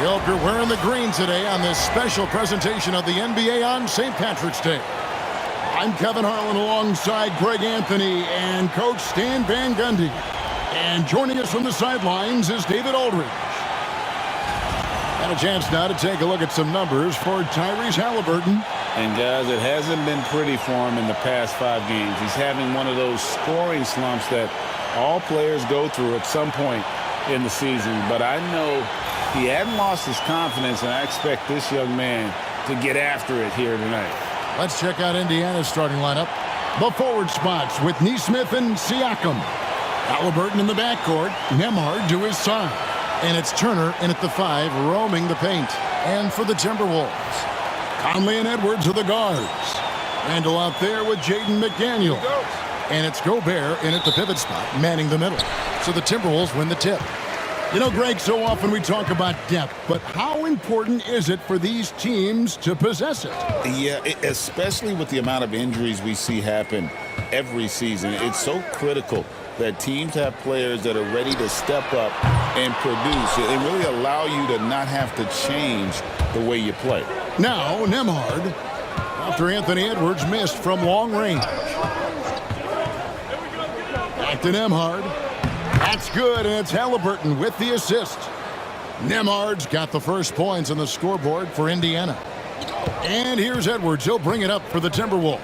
We hope you're wearing the green today on this special presentation of the NBA on St. Patrick's Day. I'm Kevin Harlan alongside Greg Anthony and Coach Stan Van Gundy. And joining us from the sidelines is David Aldridge. And a chance now to take a look at some numbers for Tyrese Halliburton. And guys, it hasn't been pretty for him in the past 5 games. He's having one of those scoring slumps that all players go through at some point in the season. But I know he hadn't lost his confidence, and I expect this young man to get after it here tonight. Let's check out Indiana's starting lineup. The forward spots with Nesmith and Siakam. Halliburton in the backcourt, Nembhard to his side. And it's Turner in at the 5, roaming the paint. And for the Timberwolves, Conley and Edwards are the guards. Randall out there with Jaden McDaniels. And it's Gobert in at the pivot spot, manning the middle. So the Timberwolves win the tip. You know, Greg, so often we talk about depth, but how important is it for these teams to possess it? Yeah, especially with the amount of injuries we see happen every season. It's so critical that teams have players that are ready to step up and produce and really allow you to not have to change the way you play. Now, Nembhard, after Anthony Edwards missed from long range. Back to Nembhard. That's good, and it's Halliburton with the assist. Nembhard's got the first points on the scoreboard for Indiana. And here's Edwards. He'll bring it up for the Timberwolves.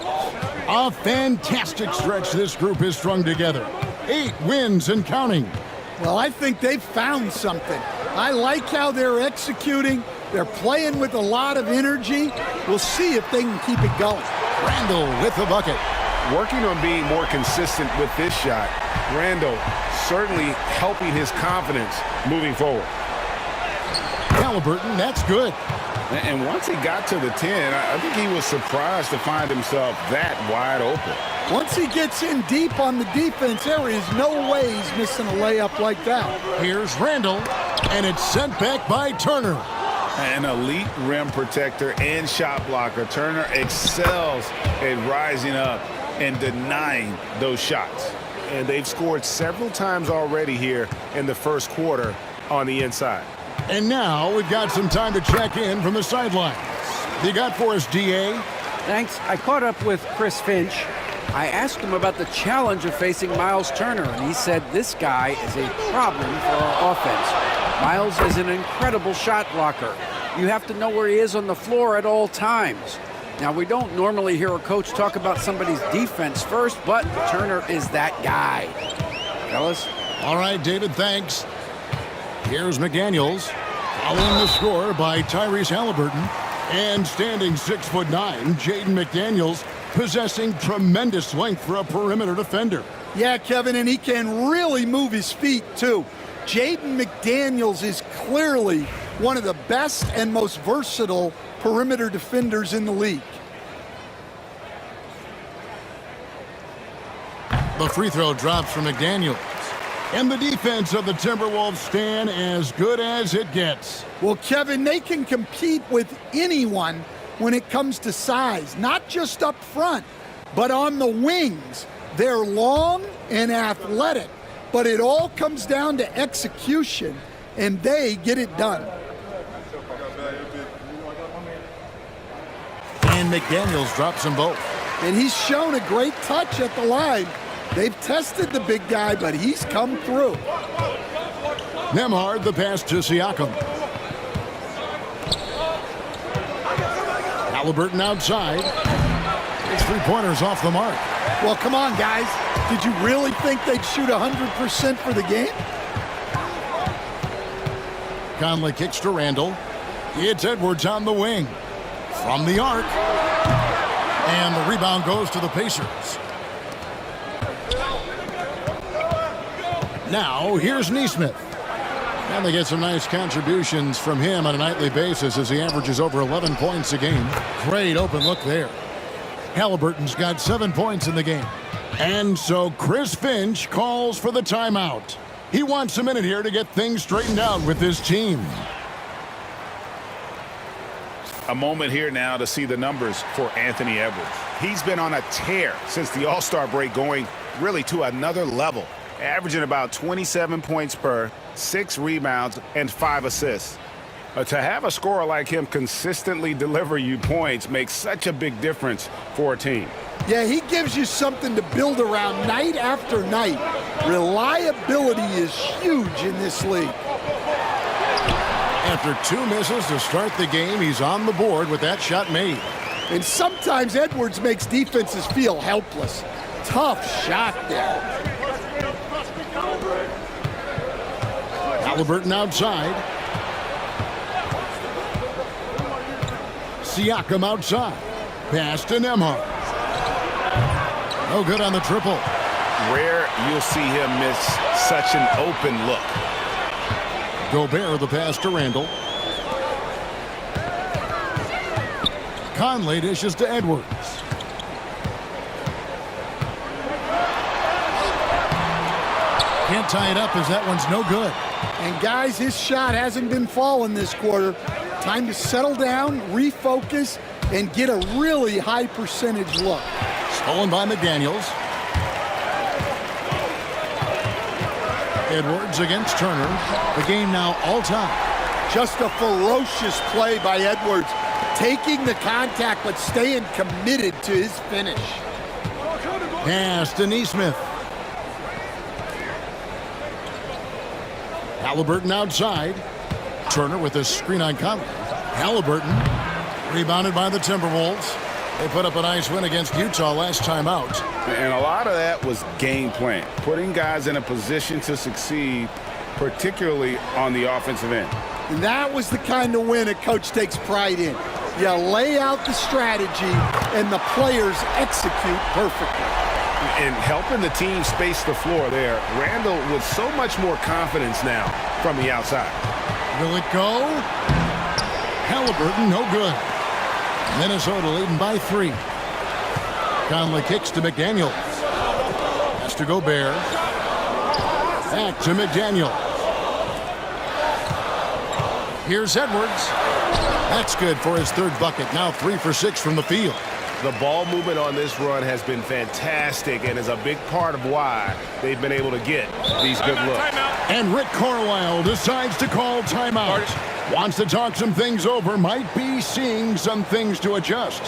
A fantastic stretch this group has strung together. 8 wins and counting. Well, I think they've found something. I like how they're executing. They're playing with a lot of energy. We'll see if they can keep it going. Randall with the bucket. Working on being more consistent with this shot, Randall certainly helping his confidence moving forward. Halliburton, that's good. And once he got to the 10, I think he was surprised to find himself that wide open. Once he gets in deep on the defense, there is no way he's missing a layup like that. Here's Randall, and it's sent back by Turner. An elite rim protector and shot blocker. Turner excels at rising up and denying those shots. And they've scored several times already here in the first quarter on the inside. And now we've got some time to check in from the sidelines. You got for us, DA? Thanks. I caught up with Chris Finch. I asked him about the challenge of facing Miles Turner, and he said this guy is a problem for our offense. Miles is an incredible shot blocker. You have to know where he is on the floor at all times. Now, we don't normally hear a coach talk about somebody's defense first, but Turner is that guy. Fellas? All right, David, thanks. Here's McDaniels, following the score by Tyrese Halliburton. And standing 6'9", Jaden McDaniels, possessing tremendous length for a perimeter defender. Yeah, Kevin, and he can really move his feet, too. Jaden McDaniels is clearly one of the best and most versatile perimeter defenders in the league. The free throw drops from McDaniels. And the defense of the Timberwolves stand as good as it gets. Well, Kevin, they can compete with anyone when it comes to size, not just up front, but on the wings. They're long and athletic, but it all comes down to execution, and they get it done. And McDaniels drops them both. And he's shown a great touch at the line. They've tested the big guy, but he's come through. Nembhard, the pass to Siakam. Halliburton outside. His three-pointers off the mark. Well, come on, guys. Did you really think they'd shoot 100% for the game? Conley kicks to Randall. It's Edwards on the wing. From the arc. And the rebound goes to the Pacers. Now, here's Nesmith. And they get some nice contributions from him on a nightly basis as he averages over 11 points a game. Great open look there. Halliburton's got 7 points in the game. And so Chris Finch calls for the timeout. He wants a minute here to get things straightened out with his team. A moment here now to see the numbers for Anthony Edwards. He's been on a tear since the All-Star break, going really to another level, averaging about 27 points per, 6 rebounds, and 5 assists. To have a scorer like him consistently deliver you points makes such a big difference for a team. Yeah, he gives you something to build around night after night. Reliability is huge in this league. After 2 misses to start the game, he's on the board with that shot made. And sometimes Edwards makes defenses feel helpless. Tough shot there. Halliburton outside. Siakam outside. Pass to Nembhard. No good on the triple. Rare you'll see him miss such an open look. Gobert the pass to Randall. Conley dishes to Edwards. Can't tie it up as that one's no good. And guys, his shot hasn't been falling this quarter. Time to settle down, refocus, and get a really high percentage look. Stolen by McDaniels. Edwards against Turner. The game now all time. Just a ferocious play by Edwards. Taking the contact, but staying committed to his finish. Pass to Nesmith. Halliburton outside. Turner with a screen on Conley. Halliburton rebounded by the Timberwolves. They put up a nice win against Utah last time out. And a lot of that was game plan, putting guys in a position to succeed, particularly on the offensive end. And that was the kind of win a coach takes pride in. You lay out the strategy, and the players execute perfectly. And helping the team space the floor there, Randall with so much more confidence now from the outside. Will it go? Halliburton, no good. Minnesota leading by 3. Conley kicks to McDaniels. Has to Gobert. Back to McDaniels. Here's Edwards. That's good for his 3rd bucket. Now 3 for 6 from the field. The ball movement on this run has been fantastic and is a big part of why they've been able to get these good looks. And Rick Carlisle decides to call timeout. Wants to talk some things over. Might be seeing some things to adjust.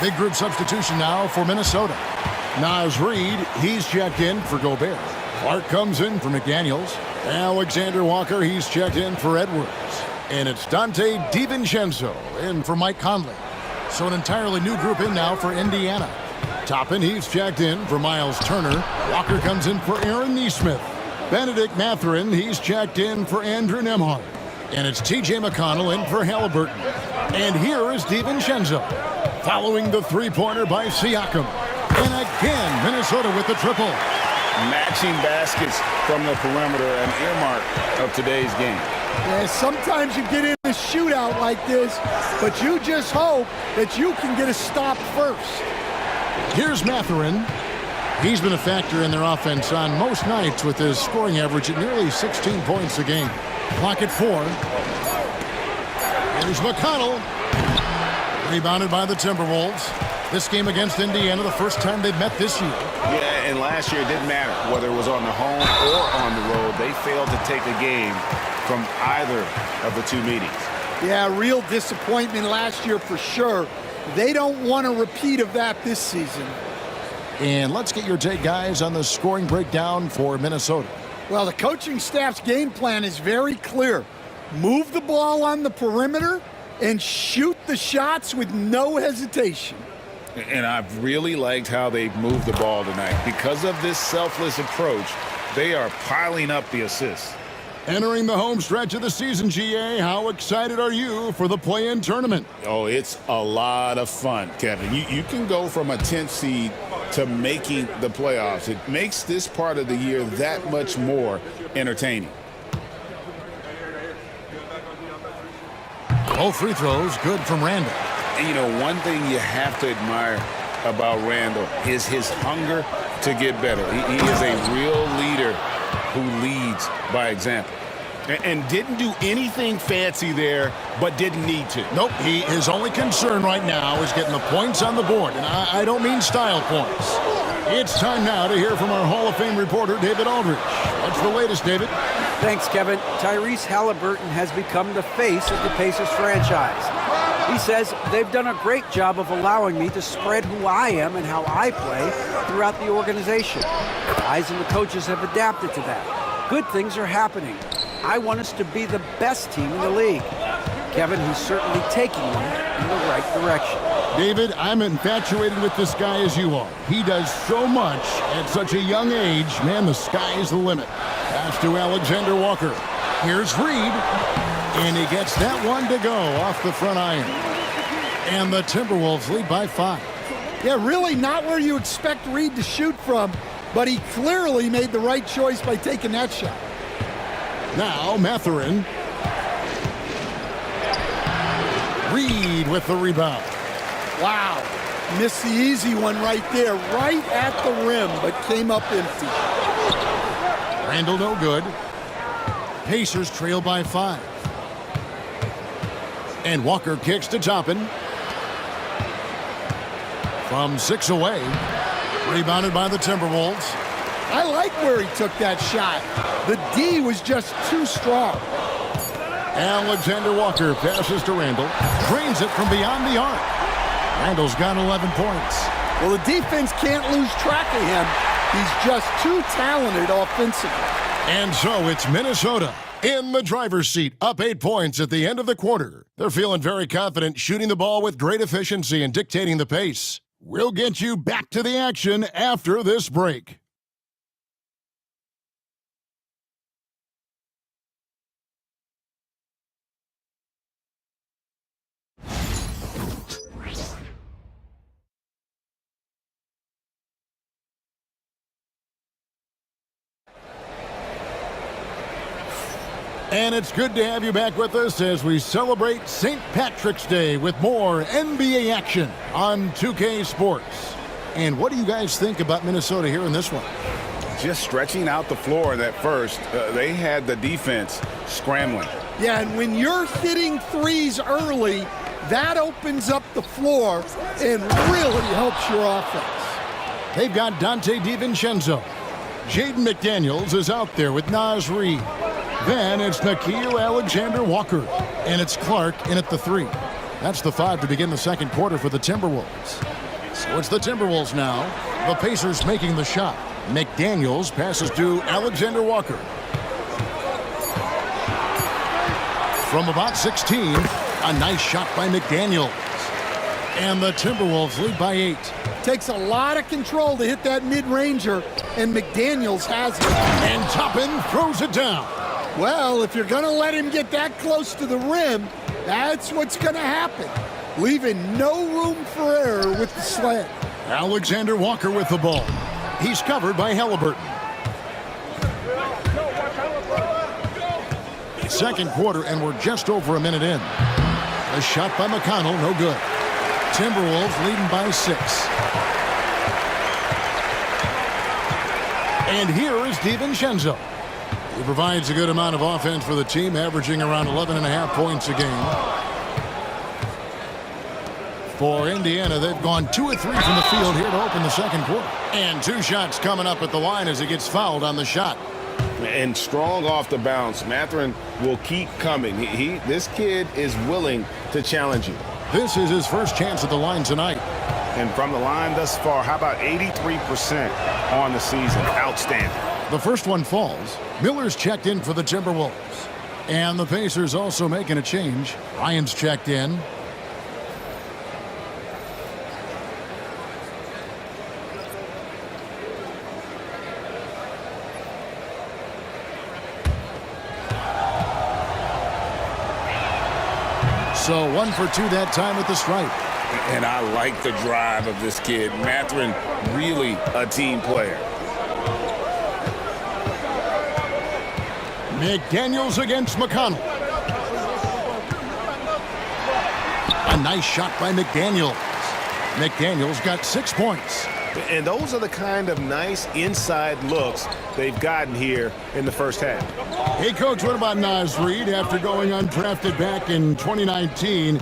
Big group substitution now for Minnesota. Naz Reid, he's checked in for Gobert. Clark comes in for McDaniels. Alexander Walker, he's checked in for Edwards. And it's Dante DiVincenzo in for Mike Conley. So an entirely new group in now for Indiana. Toppin, he's checked in for Miles Turner. Walker comes in for Aaron Nesmith. Benedict Mathurin, he's checked in for Andrew Nembhard. And it's T.J. McConnell in for Halliburton. And here is DiVincenzo, following the 3-pointer by Siakam. And again, Minnesota with the triple. Matching baskets from the perimeter, an earmark of today's game. Yeah, sometimes you get in a shootout like this, but you just hope that you can get a stop first. Here's Mathurin. He's been a factor in their offense on most nights with his scoring average at nearly 16 points a game. Clock at 4. Here's McConnell. Rebounded by the Timberwolves. This game against Indiana, the first time they've met this year. Yeah, and last year it didn't matter whether it was on the home or on the road. They failed to take a game from either of the 2 meetings. Yeah, real disappointment last year for sure. They don't want a repeat of that this season. And let's get your take, guys, on the scoring breakdown for Minnesota. Well, the coaching staff's game plan is very clear. Move the ball on the perimeter and shoot the shots with no hesitation. And I've really liked how they've moved the ball tonight. Because of this selfless approach, they are piling up the assists. Entering the home stretch of the season, GA, how excited are you for the play-in tournament? Oh, it's a lot of fun, Kevin. You can go from a 10th seed to making the playoffs. It makes this part of the year that much more entertaining. Both free throws good from Randall. And, you know, one thing you have to admire about Randall is his hunger to get better. He is a real leader who leads by example. And didn't do anything fancy there, but didn't need to. Nope, his only concern right now is getting the points on the board, and I don't mean style points. It's time now to hear from our Hall of Fame reporter, David Aldridge. What's the latest, David? Thanks, Kevin. Tyrese Halliburton has become the face of the Pacers franchise. He says they've done a great job of allowing me to spread who I am and how I play throughout the organization. Guys and the coaches have adapted to that. Good things are happening. I want us to be the best team in the league. Kevin, he's certainly taking them in the right direction. David, I'm infatuated with this guy as you are. He does so much at such a young age. Man, the sky is the limit. Pass to Alexander Walker. Here's Reed. And he gets that one to go off the front iron. And the Timberwolves lead by 5. Yeah, really not where you expect Reed to shoot from, but he clearly made the right choice by taking that shot. Now Mathurin. Reed with the rebound. Wow, missed the easy one right there, right at the rim, but came up empty. Randall no good. Pacers trail by 5. And Walker kicks to Toppin. From 6 away. Rebounded by the Timberwolves. I like where he took that shot. The D was just too strong. Alexander Walker passes to Randall. Drains it from beyond the arc. Randall's got 11 points. Well, the defense can't lose track of him. He's just too talented offensively. And so it's Minnesota in the driver's seat, up 8 points at the end of the quarter. They're feeling very confident, shooting the ball with great efficiency and dictating the pace. We'll get you back to the action after this break. And it's good to have you back with us as we celebrate St. Patrick's Day with more NBA action on 2K Sports. And what do you guys think about Minnesota here in this one? Just stretching out the floor in that first. They had the defense scrambling. Yeah, and when you're hitting threes early, that opens up the floor and really helps your offense. They've got Dante DiVincenzo. Jaden McDaniels is out there with Naz Reid. Then it's Nickeil Alexander Walker. And it's Clark in at the 3. That's the 5 to begin the second quarter for the Timberwolves. So it's the Timberwolves now. The Pacers making the shot. McDaniels passes to Alexander Walker. From about 16, a nice shot by McDaniels. And the Timberwolves lead by 8. Takes a lot of control to hit that mid-ranger, and McDaniels has it. And Toppin throws it down. Well, if you're going to let him get that close to the rim, that's what's going to happen. Leaving no room for error with the slam. Alexander Walker with the ball. He's covered by Halliburton. Second quarter, and we're just over a minute in. A shot by McConnell, no good. Timberwolves leading by 6. And here is DiVincenzo. He provides a good amount of offense for the team, averaging around 11.5 points a game. For Indiana, they've gone 2 of 3 from the field here to open the second quarter. And 2 shots coming up at the line as he gets fouled on the shot. And strong off the bounce. Mathurin will keep coming. This kid is willing to challenge you. This is his first chance at the line tonight. And from the line thus far, how about 83% on the season? Outstanding. The first one falls. Miller's checked in for the Timberwolves. And the Pacers also making a change. Ryan's checked in. So 1 for 2 that time at the stripe. And I like the drive of this kid. Mathurin, really a team player. McDaniels against McConnell. A nice shot by McDaniels. McDaniels got 6 points. And those are the kind of nice inside looks they've gotten here in the first half. Hey, Coach, what about Naz Reid after going undrafted back in 2019?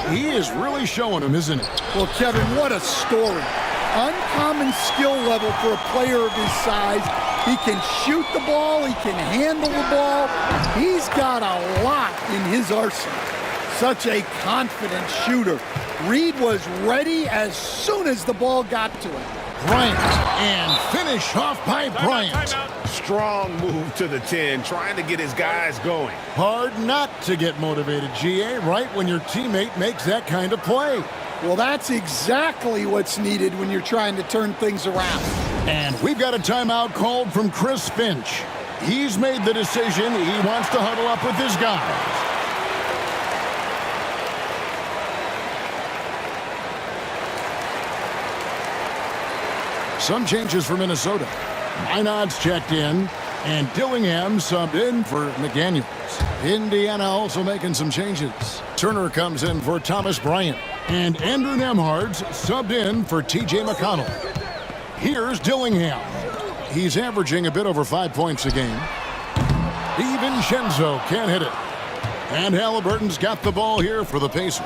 He is really showing him, isn't it? Well, Kevin, what a story. Uncommon skill level for a player of his size. He can shoot the ball. He can handle the ball. He's got a lot in his arsenal. Such a confident shooter. Reid was ready as soon as the ball got to him. Bryant, and finish off by Bryant. Strong move to the 10, trying to get his guys going. Hard not to get motivated, GA, right when your teammate makes that kind of play. Well, that's exactly what's needed when you're trying to turn things around. And we've got a timeout called from Chris Finch. He's made the decision. He wants to huddle up with his guys. Some changes for Minnesota. Minod's checked in, and Dillingham subbed in for McDaniels. Indiana also making some changes. Turner comes in for Thomas Bryant, and Andrew Nembhard's subbed in for T.J. McConnell. Here's Dillingham. He's averaging a bit over 5 points a game. DiVincenzo can't hit it. And Halliburton's got the ball here for the Pacers.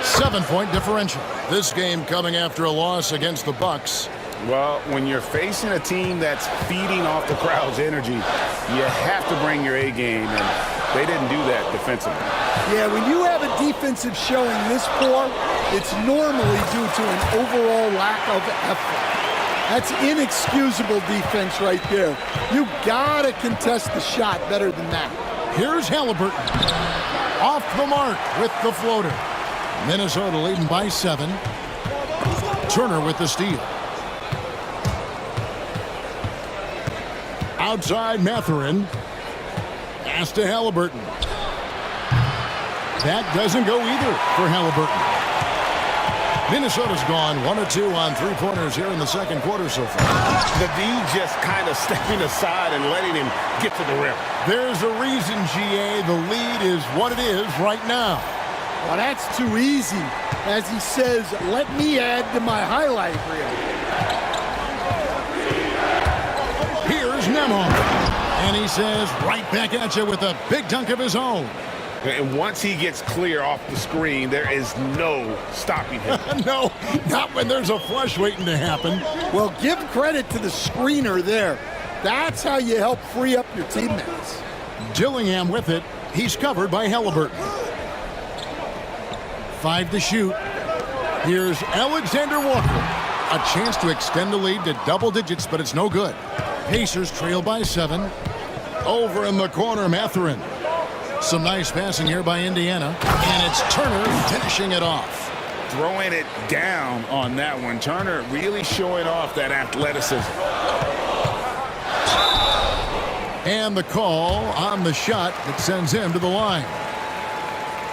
7-point differential. This game coming after a loss against the Bucks. Well, when you're facing a team that's feeding off the crowd's energy, you have to bring your A game, and they didn't do that defensively. Yeah, when you have a defensive showing this poor, it's normally due to an overall lack of effort. That's inexcusable defense right there. You gotta contest the shot better than that. Here's Halliburton. Off the mark with the floater. Minnesota leading by 7. Turner with the steal. Outside Mathurin. Pass to Halliburton. That doesn't go either for Halliburton. Minnesota's gone 1 of 2 on three-pointers here in the second quarter so far. The D just kind of stepping aside and letting him get to the rim. There's a reason, GA, the lead is what it is right now. Well, that's too easy. As he says, let me add to my highlight reel. Here's Nembhard. And he says, right back at you with a big dunk of his own. And once he gets clear off the screen, there is no stopping him. No, not when there's a flush waiting to happen. Well, give credit to the screener there. That's how you help free up your teammates. Dillingham with it. He's covered by Halliburton. 5 to shoot. Here's Alexander Walker. A chance to extend the lead to double digits, but it's no good. Pacers trail by 7. Over in the corner, Mathurin. Some nice passing here by Indiana. And it's Turner finishing it off. Throwing it down on that one. Turner really showing off that athleticism. And the call on the shot that sends him to the line.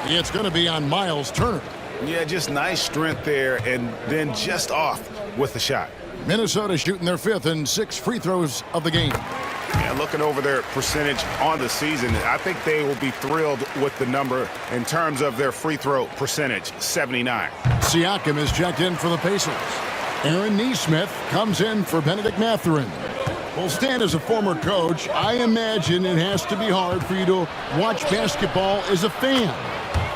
It's going to be on Miles Turner. Yeah, just nice strength there, and then just off with the shot. Minnesota shooting their 5th and 6th free throws of the game. Yeah, looking over their percentage on the season, I think they will be thrilled with the number in terms of their free throw percentage, 79. Siakam is checked in for the Pacers. Aaron Nesmith comes in for Benedict Mathurin. Well, Stan, as a former coach, I imagine it has to be hard for you to watch basketball as a fan.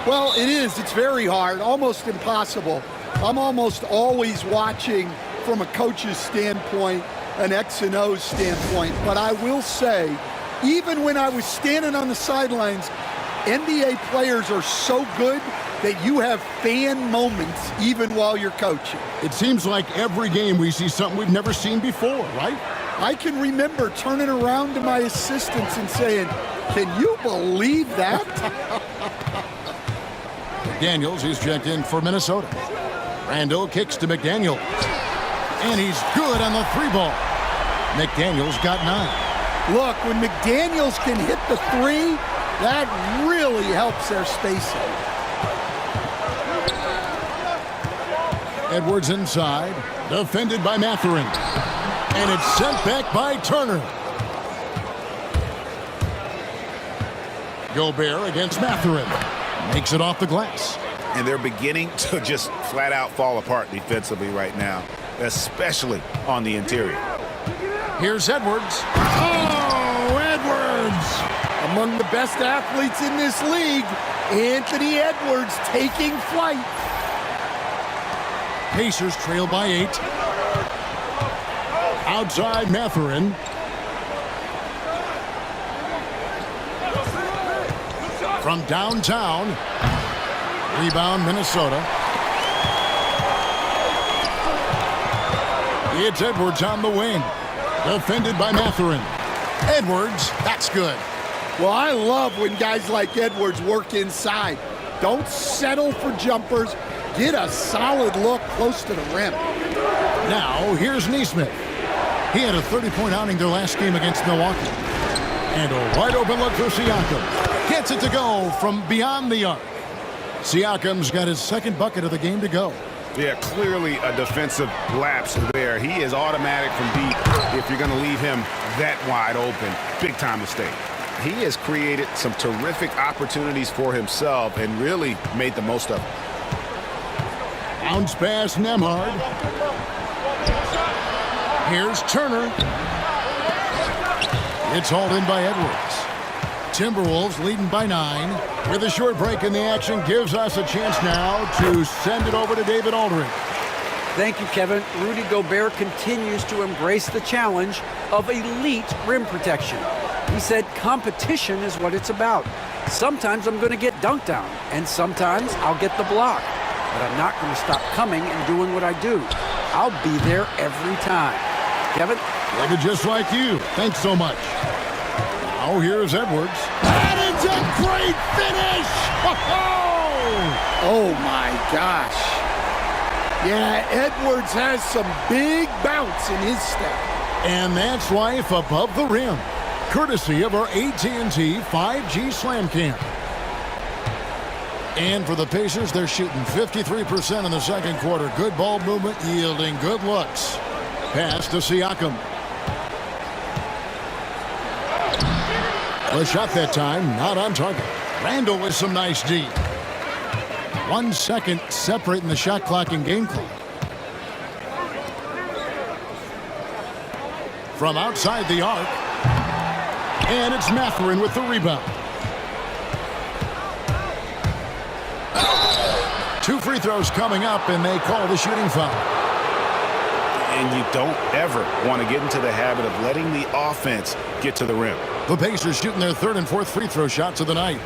Well, it is. It's very hard, almost impossible. I'm almost always watching from a coach's standpoint, an X and O standpoint. But I will say, even when I was standing on the sidelines, NBA players are so good that you have fan moments even while you're coaching. It seems like every game we see something we've never seen before, right? I can remember turning around to my assistants and saying, can you believe that? McDaniels, he's checked in for Minnesota. Randall kicks to McDaniels. And he's good on the 3-ball. McDaniels got 9. Look, when McDaniels can hit the 3, that really helps their spacing. Edwards inside, defended by Mathurin. And it's sent back by Turner. Gobert against Mathurin. Makes it off the glass. And they're beginning to just flat out fall apart defensively right now. especially on the interior. Here's Edwards. Oh, Edwards! Among the best athletes in this league, Anthony Edwards taking flight. Pacers trail by 8. Outside Mathurin. From downtown. Rebound Minnesota. It's Edwards on the wing. Defended by Mathurin. Edwards, that's good. Well, I love when guys like Edwards work inside. Don't settle for jumpers. Get a solid look close to the rim. Now, here's Nesmith. He had a 30-point outing their last game against Milwaukee. And a wide-open look for Siakam. Gets it to go from beyond the arc. Siakam's got his second bucket of the game to go. Yeah, clearly a defensive lapse there. He is automatic from deep if you're going to leave him that wide open. Big time mistake. He has created some terrific opportunities for himself and really made the most of it. Bounce pass Nemhard. Here's Turner. It's hauled in by Edwards. Timberwolves leading by 9. With a short break in the action, gives us a chance now to send it over to David Aldridge. Thank you, Kevin. Rudy Gobert continues to embrace the challenge of elite rim protection. He said competition is what it's about. Sometimes I'm going to get dunked on, and sometimes I'll get the block. But I'm not going to stop coming and doing what I do. I'll be there every time. Kevin? David, just like you. Thanks so much. Now here's Edwards. That is a great finish! Oh my gosh. Yeah, Edwards has some big bounce in his step. And that's life above the rim. Courtesy of our AT&T 5G Slam Cam. And for the Pacers, they're shooting 53% in the second quarter. Good ball movement, yielding good looks. Pass to Siakam. A shot that time, not on target. Randall with some nice D. 1 second separating the shot clock and game clock. From outside the arc. And it's Mathurin with the rebound. 2 free throws coming up, and they call the shooting foul. And you don't ever want to get into the habit of letting the offense get to the rim. The Pacers shooting their 3rd and 4th free throw shots of the night.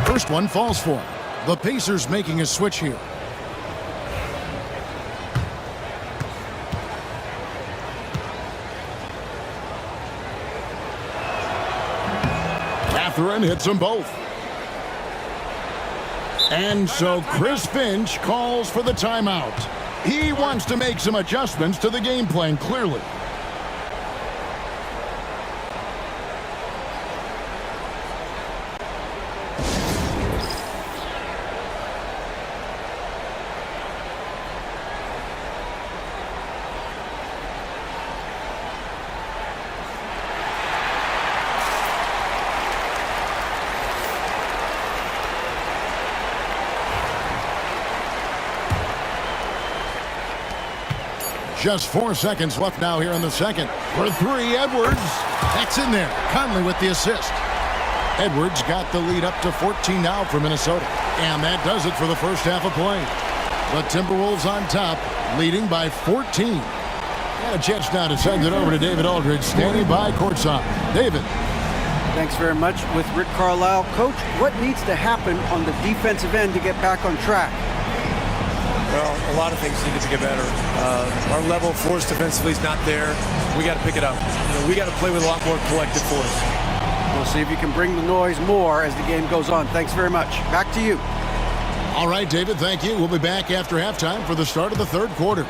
First one falls for him. The Pacers making a switch here. Mathurin hits them both. And so Chris Finch calls for the timeout. He wants to make some adjustments to the game plan, clearly. Just 4 seconds left now here in the second. For 3, Edwards. That's in there. Conley with the assist. Edwards got the lead up to 14 now for Minnesota. And that does it for the first half of play. The Timberwolves on top, leading by 14. And a chance now to send it over to David Aldridge, standing by courtside. David. Thanks very much. With Rick Carlisle. Coach, what needs to happen on the defensive end to get back on track? Well, a lot of things needed to get better. Our level of force defensively is not there. We got to pick it up. We got to play with a lot more collective force. We'll see if you can bring the noise more as the game goes on. Thanks very much. Back to you. All right, David, thank you. We'll be back after halftime for the start of the 3rd quarter.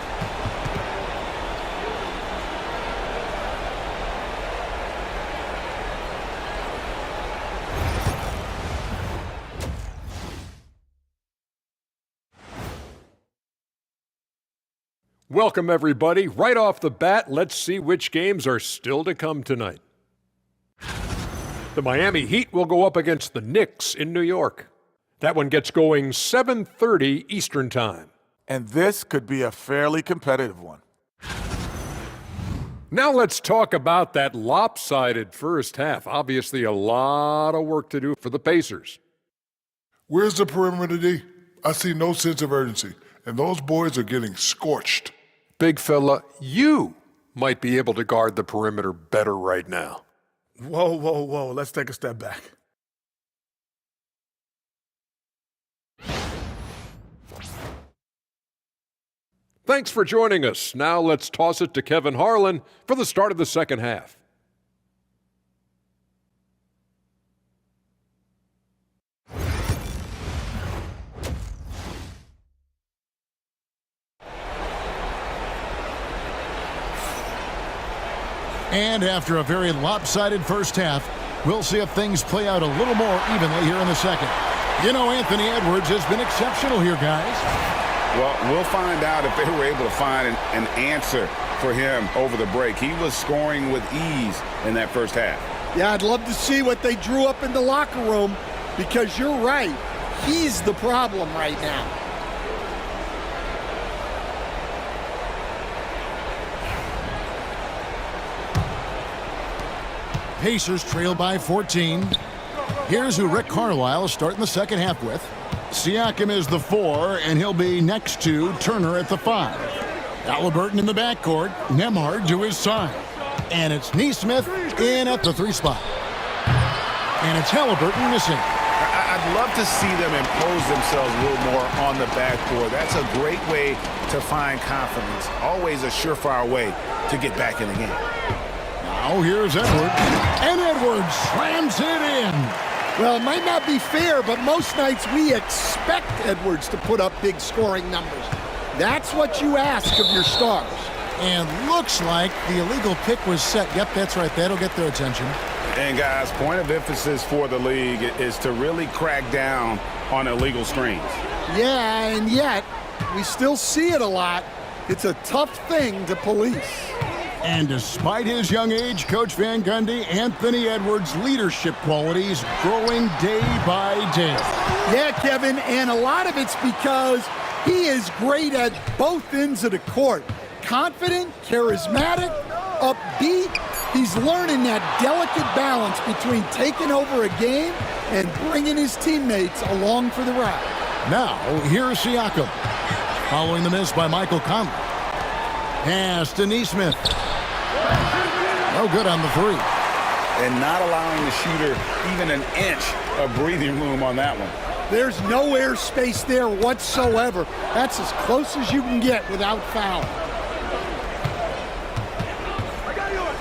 Welcome, everybody. Right off the bat, let's see which games are still to come tonight. The Miami Heat will go up against the Knicks in New York. That one gets going 7:30 Eastern Time. And this could be a fairly competitive one. Now let's talk about that lopsided first half. Obviously, a lot of work to do for the Pacers. Where's the perimeter, D? I see no sense of urgency, and those boys are getting scorched. Big fella, you might be able to guard the perimeter better right now. Whoa. Let's take a step back. Thanks for joining us. Now let's toss it to Kevin Harlan for the start of the second half. And after a very lopsided first half, we'll see if things play out a little more evenly here in the second. You know, Anthony Edwards has been exceptional here, guys. Well, we'll find out if they were able to find an answer for him over the break. He was scoring with ease in that first half. Yeah, I'd love to see what they drew up in the locker room, because you're right. He's the problem right now. Pacers trail by 14. Here's who Rick Carlisle is starting the second half with. Siakam is the 4, and he'll be next to Turner at the 5. Halliburton in the backcourt, Nembhard to his side. And it's Nesmith in at the 3 spot. And it's Halliburton missing. I'd love to see them impose themselves a little more on the backboard. That's a great way to find confidence. Always a surefire way to get back in the game. Now here's Edwards. And Edwards slams it in. Well, it might not be fair, but most nights we expect Edwards to put up big scoring numbers. That's what you ask of your stars. And looks like the illegal pick was set. Yep, that's right. That'll get their attention. And, guys, point of emphasis for the league is to really crack down on illegal screens. Yeah, and yet we still see it a lot. It's a tough thing to police. And despite his young age, Coach Van Gundy, Anthony Edwards' leadership qualities growing day by day. Yeah, Kevin, and a lot of it's because he is great at both ends of the court. Confident, charismatic, upbeat. He's learning that delicate balance between taking over a game and bringing his teammates along for the ride. Now, here's Siakam. Following the miss by Michael Conley. Pass to Nesmith. No good on the 3. And not allowing the shooter even an inch of breathing room on that one. There's no air space there whatsoever. That's as close as you can get without foul.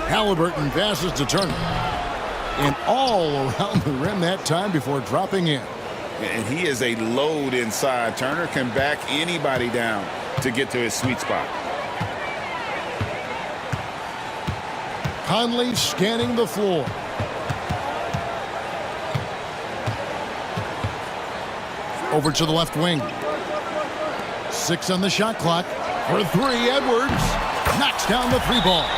Halliburton passes to Turner. And all around the rim that time before dropping in. And he is a load inside. Turner can back anybody down to get to his sweet spot. Conley scanning the floor. Over to the left wing. 6 on the shot clock. For 3, Edwards knocks down the 3 ball.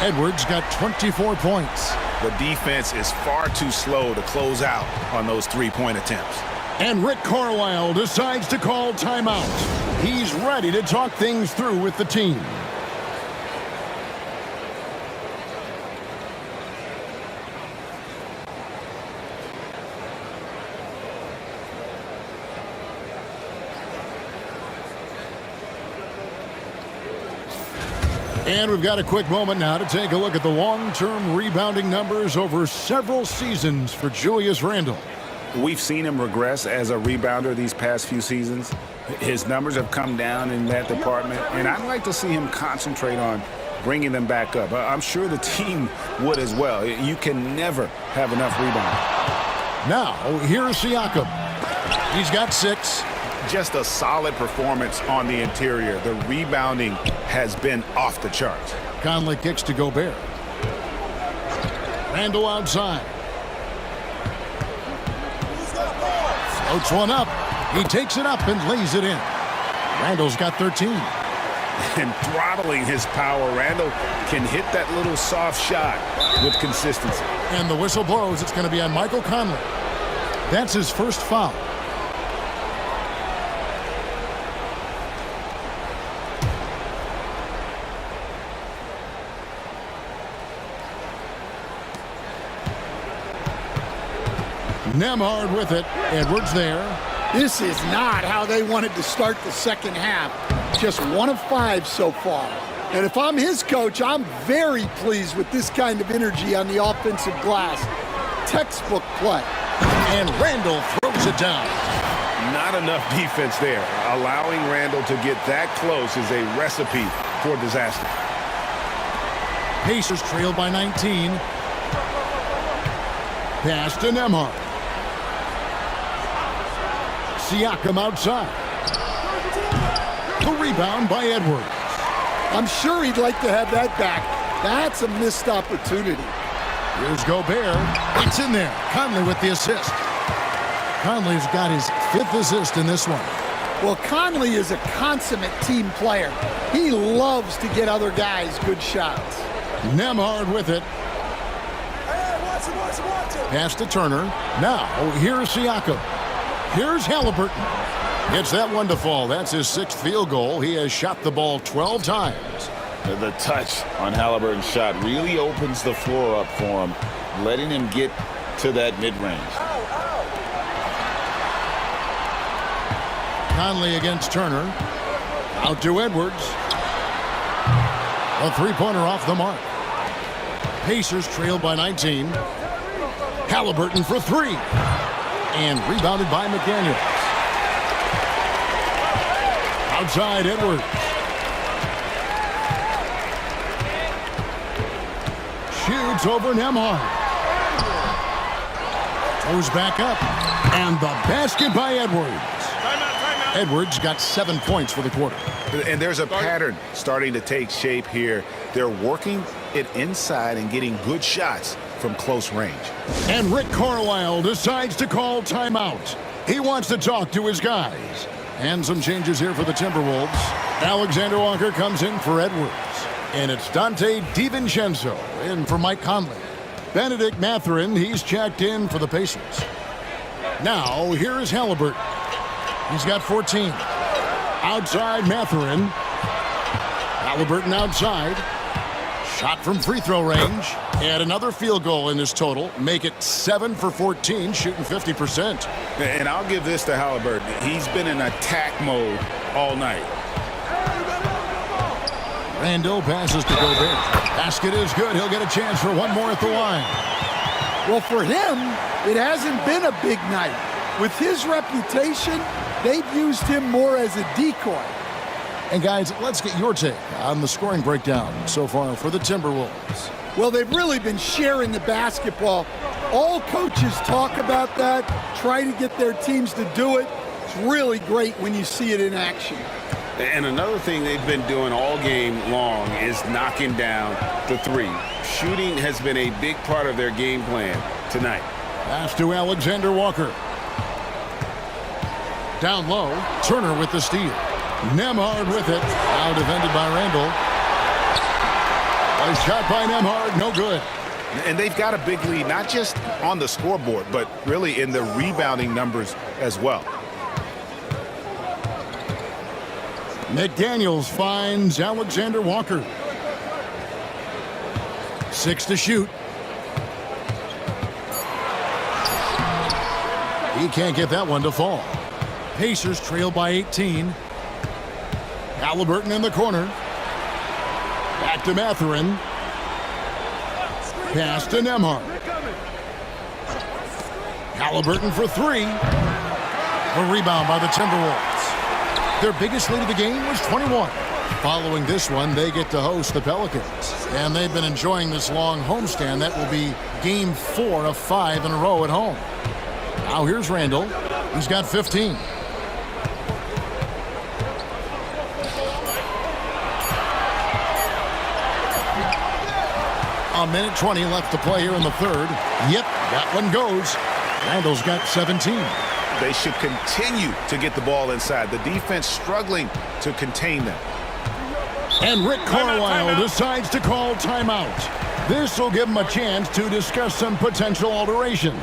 Edwards got 24 points. The defense is far too slow to close out on those 3-point attempts. And Rick Carlisle decides to call timeout. He's ready to talk things through with the team. And we've got a quick moment now to take a look at the long-term rebounding numbers over several seasons for Julius Randle. We've seen him regress as a rebounder these past few seasons. His numbers have come down in that department, and I'd like to see him concentrate on bringing them back up. I'm sure the team would as well. You can never have enough rebounding. Now, here's Siakam. He's got 6. Just a solid performance on the interior. The rebounding has been off the charts. Conley kicks to Gobert. Randle outside. Floats one up. He takes it up and lays it in. Randle's got 13. And throttling his power, Randle can hit that little soft shot with consistency. And the whistle blows. It's going to be on Michael Conley. That's his first foul. Nemhard with it. Edwards there. This is not how they wanted to start the second half. Just 1 of 5 so far. And if I'm his coach, I'm very pleased with this kind of energy on the offensive glass. Textbook play. And Randall throws it down. Not enough defense there. Allowing Randall to get that close is a recipe for disaster. Pacers trail by 19. Pass to Nemhard. Siakam outside. The rebound by Edwards. I'm sure he'd like to have that back. That's a missed opportunity. Here's Gobert. It's in there. Conley with the assist. Conley's got his 5th assist in this one. Well, Conley is a consummate team player. He loves to get other guys good shots. Nemhard with it. Pass to Turner. Now, here's Siakam. Here's Halliburton. Gets that one to fall. That's his 6th field goal. He has shot the ball 12 times. The touch on Halliburton's shot really opens the floor up for him, letting him get to that mid-range. Conley against Turner. Out to Edwards. A three-pointer off the mark. Pacers trail by 19. Halliburton for 3. And rebounded by McDaniels. Outside Edwards. Shoots over Nemhard. Goes back up. And the basket by Edwards. Edwards got 7 points for the quarter. And there's a pattern starting to take shape here. They're working it inside and getting good shots from close range. And Rick Carlisle decides to call timeout. He wants to talk to his guys. And some changes here for the Timberwolves. Alexander Walker comes in for Edwards. And it's Dante DiVincenzo in for Mike Conley. Benedict Mathurin, he's checked in for the Pacers. Now, here's Halliburton. He's got 14. Outside Mathurin. Halliburton outside. Shot from free throw range. And another field goal in his total. Make it 7 for 14, shooting 50%. And I'll give this to Halliburton. He's been in attack mode all night. Randall passes to Gobert. Basket is good. He'll get a chance for one more at the line. Well, for him, it hasn't been a big night. With his reputation, they've used him more as a decoy. And guys, let's get your take on the scoring breakdown so far for the Timberwolves. Well, they've really been sharing the basketball. All coaches talk about that, try to get their teams to do it. It's really great when you see it in action. And another thing they've been doing all game long is knocking down the three. Shooting has been a big part of their game plan tonight. Pass to Alexander Walker. Down low, Turner with the steal. Nemhard with it. Now defended by Randall. A shot by Nemhard, no good. And they've got a big lead, not just on the scoreboard, but really in the rebounding numbers as well. McDaniels finds Alexander Walker. 6 to shoot. He can't get that one to fall. Pacers trail by 18. Halliburton in the corner. Back to Mathurin. Pass to Nemhard. Halliburton for 3. A rebound by the Timberwolves. Their biggest lead of the game was 21. Following this one, they get to host the Pelicans. And they've been enjoying this long homestand. That will be game 4 of 5 in a row at home. Now here's Randall. He's got 15. A minute 20 left to play here in the third. Yep, that one goes. Randall's got 17. They should continue to get the ball inside. The defense struggling to contain them. And Rick Carlisle decides to call timeout. This will give him a chance to discuss some potential alterations.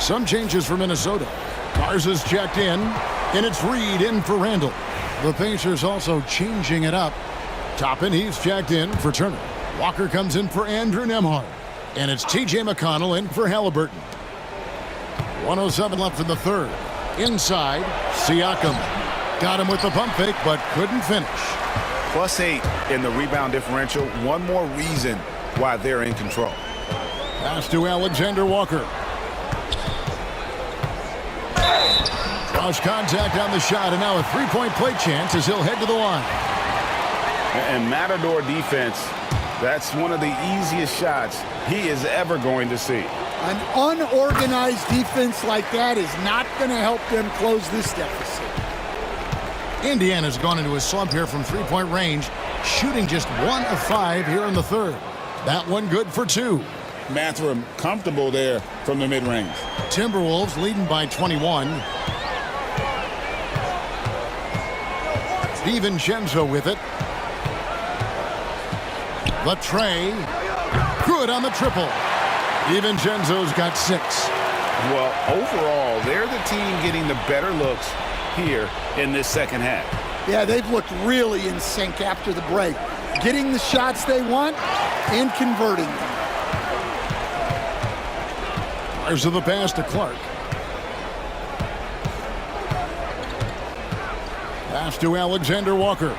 Some changes for Minnesota. Garza's checked in, and it's Reed in for Randall. The Pacers also changing it up. Toppin, he's checked in for Turner. Walker comes in for Andrew Nembhard. And it's T.J. McConnell in for Halliburton. 1:07 left in the third. Inside, Siakam. Got him with the pump fake, but couldn't finish. +8 in the rebound differential. One more reason why they're in control. Pass to Alexander Walker. Cross contact on the shot, and now a three-point play chance as he'll head to the line. And Matador defense, that's one of the easiest shots he is ever going to see. An unorganized defense like that is not going to help them close this deficit. Indiana's gone into a slump here from three-point range, shooting just 1 of 5 here in the third. That one good for 2. Mathurin comfortable there from the mid-range. Timberwolves leading by 21. DiVincenzo with it. The tray. Good on the triple. DiVincenzo's got 6. Well, overall, they're the team getting the better looks here in this second half. Yeah, they've looked really in sync after the break. Getting the shots they want and converting them. There's the pass to Clark. Pass to Alexander Walker.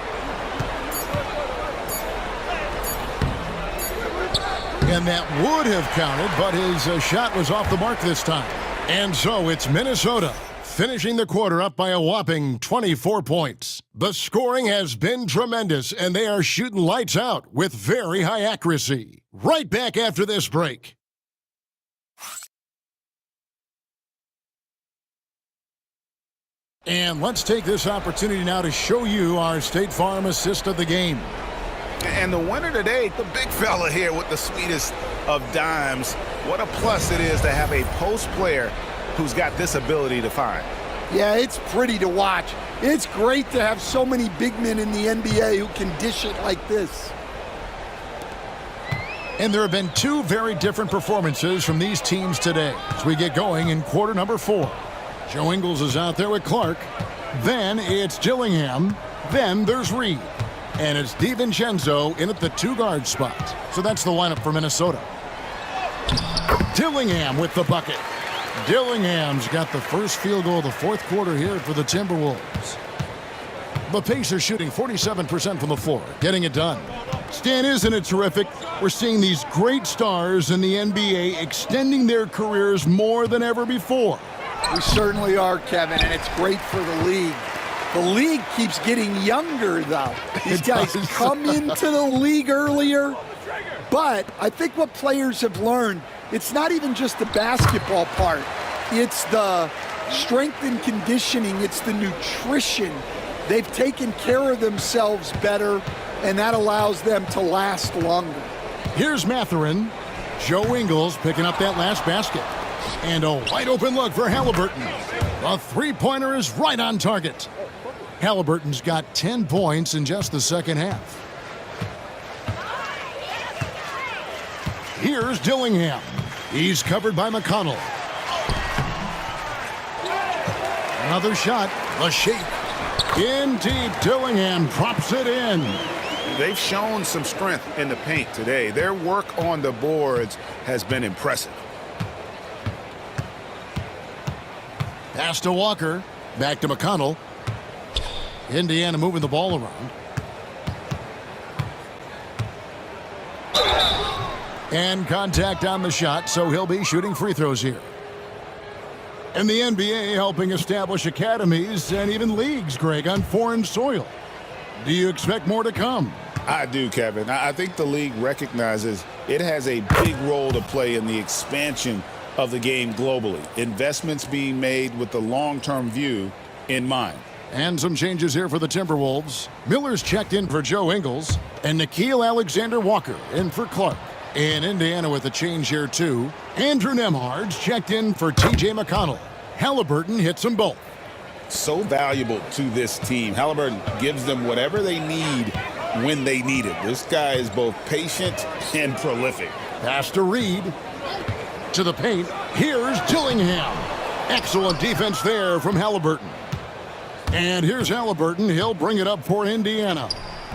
And that would have counted, but his shot was off the mark this time. And so it's Minnesota finishing the quarter up by a whopping 24 points. The scoring has been tremendous, and they are shooting lights out with very high accuracy. Right back after this break. And let's take this opportunity now to show you our State Farm assist of the game. And the winner today, the big fella here with the sweetest of dimes. What a plus it is to have a post player who's got this ability to find. Yeah, it's pretty to watch. It's great to have so many big men in the NBA who can dish it like this. And there have been 2 very different performances from these teams today as we get going in quarter number 4. Joe Ingles is out there with Clark. Then it's Dillingham. Then there's Reed. And it's DiVincenzo in at the 2-guard spot. So that's the lineup for Minnesota. Dillingham with the bucket. Dillingham's got the first field goal of the fourth quarter here for the Timberwolves. The Pacers shooting 47% from the floor, getting it done. Stan, isn't it terrific? We're seeing these great stars in the NBA extending their careers more than ever before. We certainly are, Kevin, and it's great for the league. The league keeps getting younger, though. These guys come into the league earlier. But I think what players have learned, it's not even just the basketball part. It's the strength and conditioning. It's the nutrition. They've taken care of themselves better, and that allows them to last longer. Here's Mathurin. Joe Ingles picking up that last basket. And a wide open look for Halliburton. The three-pointer is right on target. Halliburton's got 10 points in just the second half. Here's Dillingham. He's covered by McConnell. Another shot. The shake. In deep. Dillingham drops it in. They've shown some strength in the paint today. Their work on the boards has been impressive. Pass to Walker. Back to McConnell. Indiana moving the ball around. And contact on the shot, so he'll be shooting free throws here. And the NBA helping establish academies and even leagues, Greg, on foreign soil. Do you expect more to come? I do, Kevin. I think the league recognizes it has a big role to play in the expansion of the game globally. Investments being made with the long-term view in mind. And some changes here for the Timberwolves. Miller's checked in for Joe Ingles, and Nickeil Alexander-Walker in for Clark. In Indiana with a change here, too. Andrew Nembhard's checked in for T.J. McConnell. Halliburton hits them both. So valuable to this team. Halliburton gives them whatever they need when they need it. This guy is both patient and prolific. Pass to Reed. To the paint, here's Dillingham. Excellent defense there from Halliburton. And here's Halliburton. He'll bring it up for Indiana.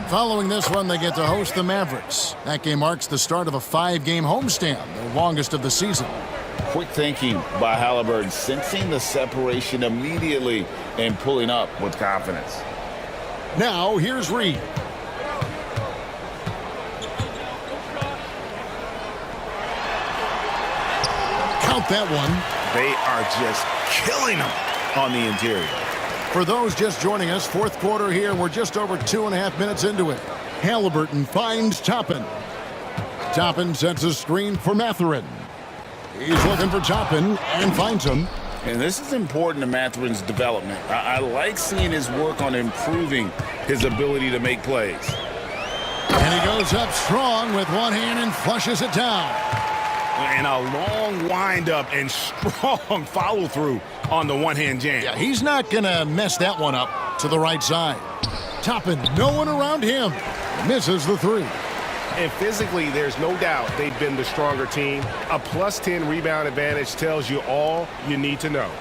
Following this one, they get to host the Mavericks. That game marks the start of a 5-game homestand, the longest of the season. Quick thinking by Halliburton, sensing the separation immediately and pulling up with confidence. Now, here's Reed. Count that one. They are just killing them on the interior. For those just joining us, fourth quarter here. We're just over 2.5 minutes into it. Halliburton finds Toppin. Toppin sets a screen for Mathurin. He's looking for Toppin and finds him. And this is important to Mathurin's development. I like seeing his work on improving his ability to make plays. And he goes up strong with one hand and flushes it down. And a long windup and strong follow-through on the one-hand jam. Yeah, he's not going to mess that one up to the right side. Toppin, no one around him. Misses the three. And physically, there's no doubt they've been the stronger team. A plus 10 rebound advantage tells you all you need to know.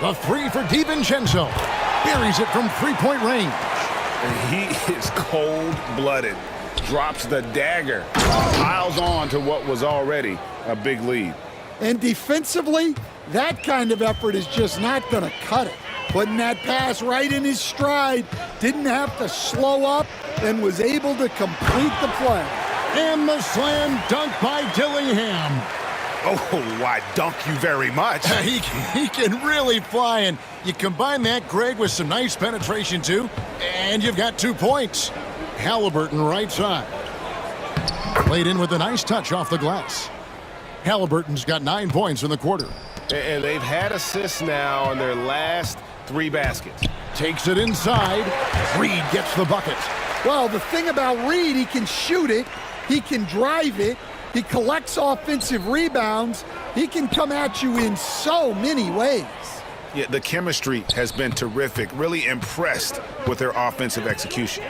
The three for DiVincenzo. Buries it from three-point range. And he is cold-blooded. Drops the dagger. Piles on to what was already a big lead. And defensively, that kind of effort is just not going to cut it. Putting that pass right in his stride, didn't have to slow up, and was able to complete the play. And the slam dunk by Dillingham. Oh, why dunk you very much. He can really fly, and you combine that, Greg, with some nice penetration, too, and you've got 2 points. Halliburton right side. Played in with a nice touch off the glass. Halliburton's got 9 points in the quarter. And they've had assists now on their last 3 baskets. Takes it inside. Reed gets the bucket. Well, the thing about Reed, he can shoot it, he can drive it, he collects offensive rebounds, he can come at you in so many ways. Yeah, the chemistry has been terrific. Really impressed with their offensive execution.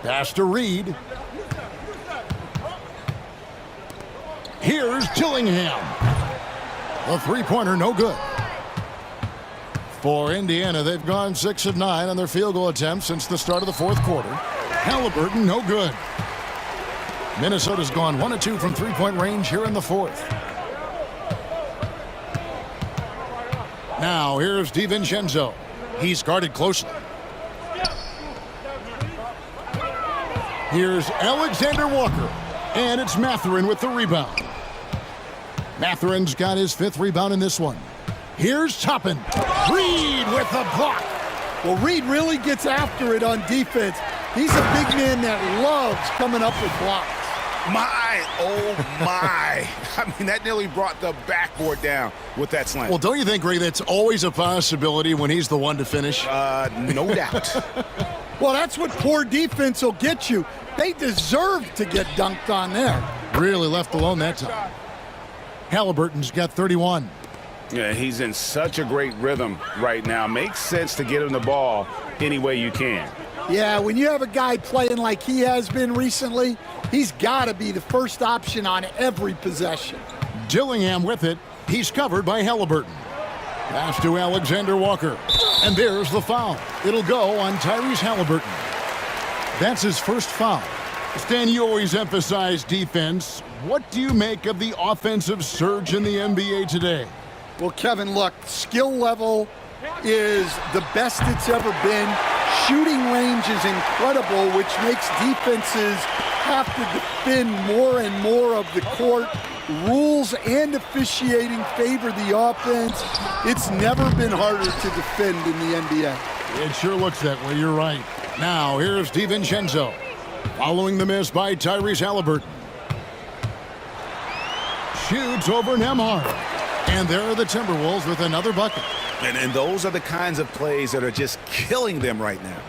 Pass to Reed. Here's Dillingham. The three-pointer, no good. For Indiana, they've gone 6 of 9 on their field goal attempts since the start of the fourth quarter. Halliburton, no good. Minnesota's gone 1 of 2 from three-point range here in the fourth. Now, here's DiVincenzo. He's guarded closely. Here's Alexander Walker. And it's Mathurin with the rebound. Mathurin's got his 5th rebound in this one. Here's Toppin. Reed with the block. Well, Reed really gets after it on defense. He's a big man that loves coming up with blocks. My, oh my. I mean, that nearly brought the backboard down with that slam. Well, don't you think, Ray, that's always a possibility when he's the one to finish? No doubt. Well, that's what poor defense will get you. They deserve to get dunked on there. Really left alone that time. Halliburton's got 31. Yeah, he's in such a great rhythm right now. Makes sense to get him the ball any way you can. Yeah, when you have a guy playing like he has been recently, he's got to be the first option on every possession. Dillingham with it. He's covered by Halliburton. Pass to Alexander Walker. And there's the foul. It'll go on Tyrese Halliburton. That's his first foul. Stan, you always emphasize defense. What do you make of the offensive surge in the NBA today? Well, Kevin, look, skill level is the best it's ever been. Shooting range is incredible, which makes defenses have to defend more and more of the court. Rules and officiating favor the offense. It's never been harder to defend in the NBA. It sure looks that way. You're right. Now, here's DiVincenzo. Following the miss by Tyrese Halliburton. Shoots over Nembhard. And there are the Timberwolves with another bucket. And those are the kinds of plays that are just killing them right now.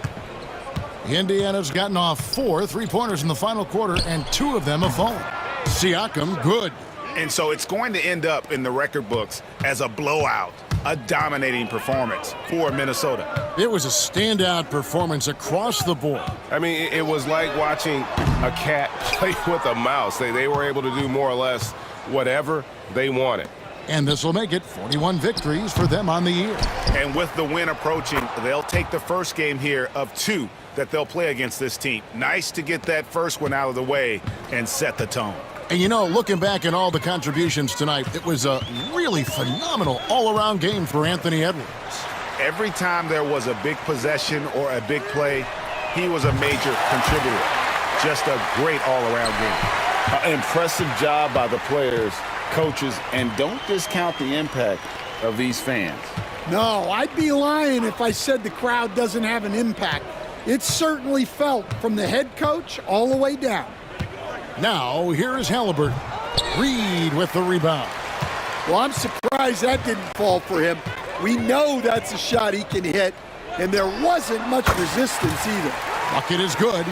Indiana's gotten off 4 three-pointers in the final quarter, and 2 of them have fallen. Siakam, good. And so it's going to end up in the record books as a blowout. a dominating performance for Minnesota. It was a standout performance across the board. I mean, it was like watching a cat play with a mouse. They were able to do more or less whatever they wanted. And this will make it 41 victories for them on the year. And with the win approaching, they'll take the first game here of 2 that they'll play against this team. Nice to get that first one out of the way and set the tone. And you know, looking back at all the contributions tonight, it was a really phenomenal all-around game for Anthony Edwards. Every time there was a big possession or a big play, he was a major contributor. Just a great all-around game. An impressive job by the players, coaches, and don't discount the impact of these fans. No, I'd be lying if I said the crowd doesn't have an impact. It's certainly felt from the head coach all the way down. Now, here is Halliburton. Reed with the rebound. Well, I'm surprised that didn't fall for him. We know that's a shot he can hit, and there wasn't much resistance either. Bucket is good.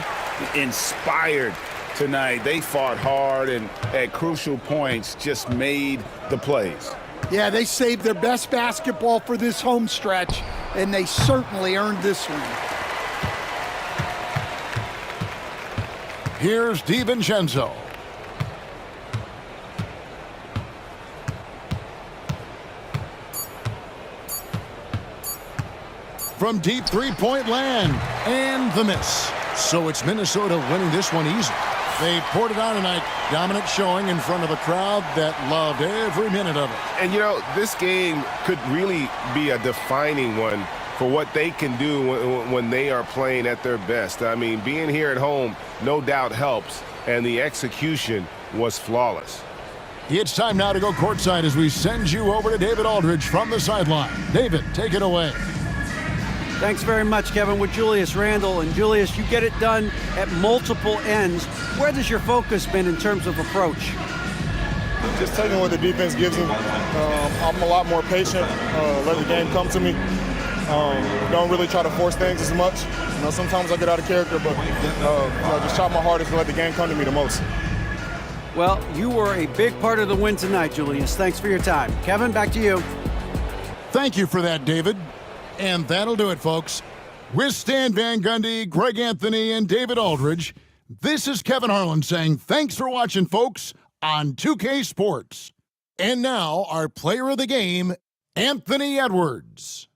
Inspired tonight. They fought hard and at crucial points just made the plays. Yeah, they saved their best basketball for this home stretch, and they certainly earned this one. Here's DiVincenzo. From deep three-point land, and the miss. So it's Minnesota winning this one easy. They poured it on tonight. Dominant showing in front of a crowd that loved every minute of it. And, you know, this game could really be a defining one for what they can do when they are playing at their best. I mean, being here at home no doubt helps, and the execution was flawless. It's time now to go courtside as we send you over to David Aldridge from the sideline. David, take it away. Thanks very much, Kevin. With Julius Randle. And Julius, you get it done at multiple ends. Where has your focus been in terms of approach? Just taking what the defense gives me. I'm a lot more patient, let the game come to me. Don't really try to force things as much. You know, sometimes I get out of character, but just try my hardest to let the game come to me the most. Well, you were a big part of the win tonight, Julius. Thanks for your time. Kevin, back to you. Thank you for that, David. And that'll do it, folks. With Stan Van Gundy, Greg Anthony, and David Aldridge, this is Kevin Harlan saying thanks for watching, folks, on 2K Sports. And now, our player of the game, Anthony Edwards.